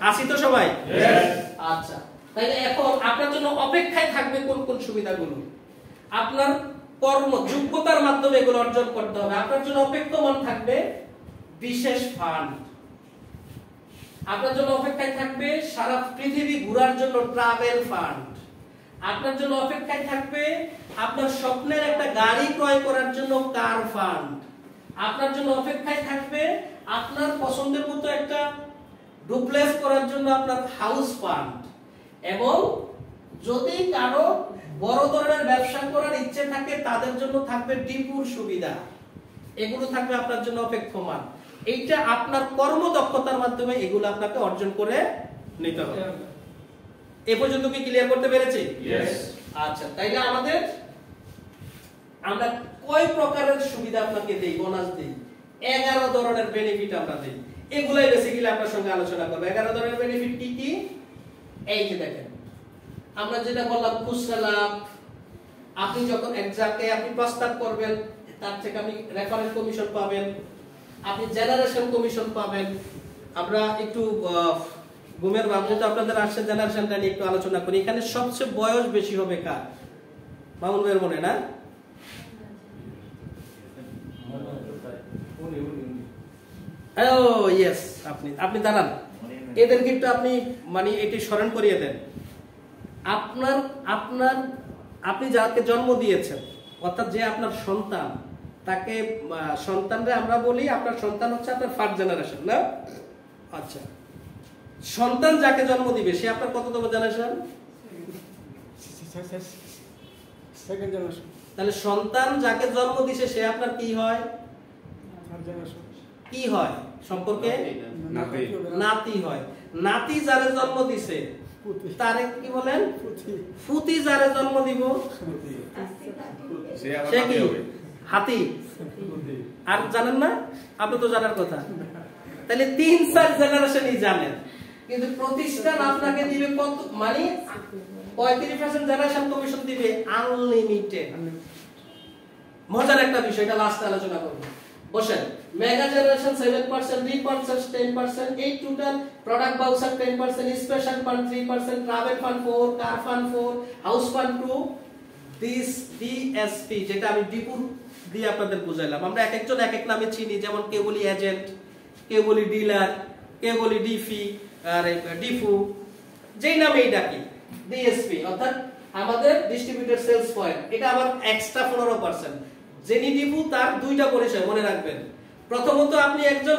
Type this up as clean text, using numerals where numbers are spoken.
আসি তো সবাই? আচ্ছা, তাহলে এখন আপনার জন্য অপেক্ষায় থাকবে কোন কোন সুবিধাগুলো। আপনার কর্ম যোগ্যতার মাধ্যমে এগুলো অর্জন করতে হবে। আপনার জন্য অপেক্ষমান থাকবে বিশেষ ফান্ড, আপনার জন্য অপেক্ষায় থাকবে সারা পৃথিবী ঘোরার জন্য ট্রাভেল ফান্ড, আপনার জন্য অপেক্ষায় থাকবে আপনার স্বপ্নের একটা গাড়ি ক্রয় করার জন্য কার ফান্ড, আপনার জন্য অপেক্ষায় থাকবে আপনার পছন্দের মতো একটা ডুপ্লেক্স করার জন্য আপনার হাউস ফান্ড, এবং যদি কারো বড় ধরনের ব্যবসা করার ইচ্ছে থাকে তাদের জন্য থাকবে ডিপুর সুবিধা। এগুলো থাকবে আপনার জন্য অপেক্ষমান। এইটা আপনার কর্মদক্ষতার মাধ্যমে এগুলো আপনাকে অর্জন করে নিতে হবে। এ পর্যন্ত কি ক্লিয়ার করতে পেরেছি? আচ্ছা, তাইলে আমরা কয় প্রকারের সুবিধা আপনাকে দেই, বোনাস দেই? 11 ধরনের বেনিফিট আমরা দেই। এগুলাই বেসিক্যালি আপনার সঙ্গে আলোচনা করব। 11 ধরনের বেনিফিট কি কি? এই যে দেখেন, আমরা যেটা বললাম খুচরা লাভ, আপনি যখন একজাকে আপনি প্রস্তাব করবেন তার থেকে আপনি রেফারেন্স কমিশন পাবেন, আপনি জেনারেশন কমিশন পাবেন। আমরা একটু ঘুমের ভাবনা তো আপনাদের আসছে, জেনারেশনটা নিয়ে একটু আলোচনা করি। এখানে সবচেয়ে বয়স বেশি হবে কার? মামুন ভাইয়ের মনে না? ও ইয়েস, আপনি দাঁড়ান, এদেরকে একটু আপনি মানে এটি স্মরণ করিয়ে দেন। আপনি যাকে জন্ম দিয়েছেন, অর্থাৎ যে আপনার সন্তান, তাকে সন্তানরে আমরা বলি আপনার সন্তান হচ্ছে আপনার ফার্স্ট জেনারেশন না? আচ্ছা, সন্তান যাকে জন্ম দিবে সে আপনার কততম জেনারেশন? Second generation. তাহলে সন্তান যাকে জন্ম দিছে সে আপনার কি হয়? কি হয় সম্পর্কে? নাতি হয়। নাতি যারে জন্ম দিছে তারে কি বলেন? ফুতি যারে জন্ম দিব সে কি? হাতি। আর জানেন না? আপনি তো জানার কথা। তাহলে 3-4 জেনারেশনই জানেন, কিন্তু প্রতিষ্ঠান আপনাকে দিবে কত? মানে 35% জেনারেশন কমিশন দিবে, আনলিমিটেড। মজার একটা বিষয়, এটা লাস্টে আলোচনা করব। বসেন। মেগা জেনারেশন 7%, রিপার্সেস 10%, এই total product voucher 10%, special fund 3%, travel fund 4, car fund 4, house fund 2, this DSP যেটা আমি ডিপু দিয়ে আপনাদের বুঝাইলাম। আমরা এক একজন এক এক নামে চিনি, যেমন কেউ বলি এজেন্ট, কেউ বলি ডিলার, কেউ বলি ডিফি আর ডিফু, যেই নামেই ডাকি। ডিএসপি অর্থাৎ আমাদের ডিস্ট্রিবিউটর সেলস পয়েন্ট, এটা আবার এক্সট্রা 15%। যিনি ডিপু তার দুইটা পরিচয় মনে রাখবেন। প্রথমত আপনি একজন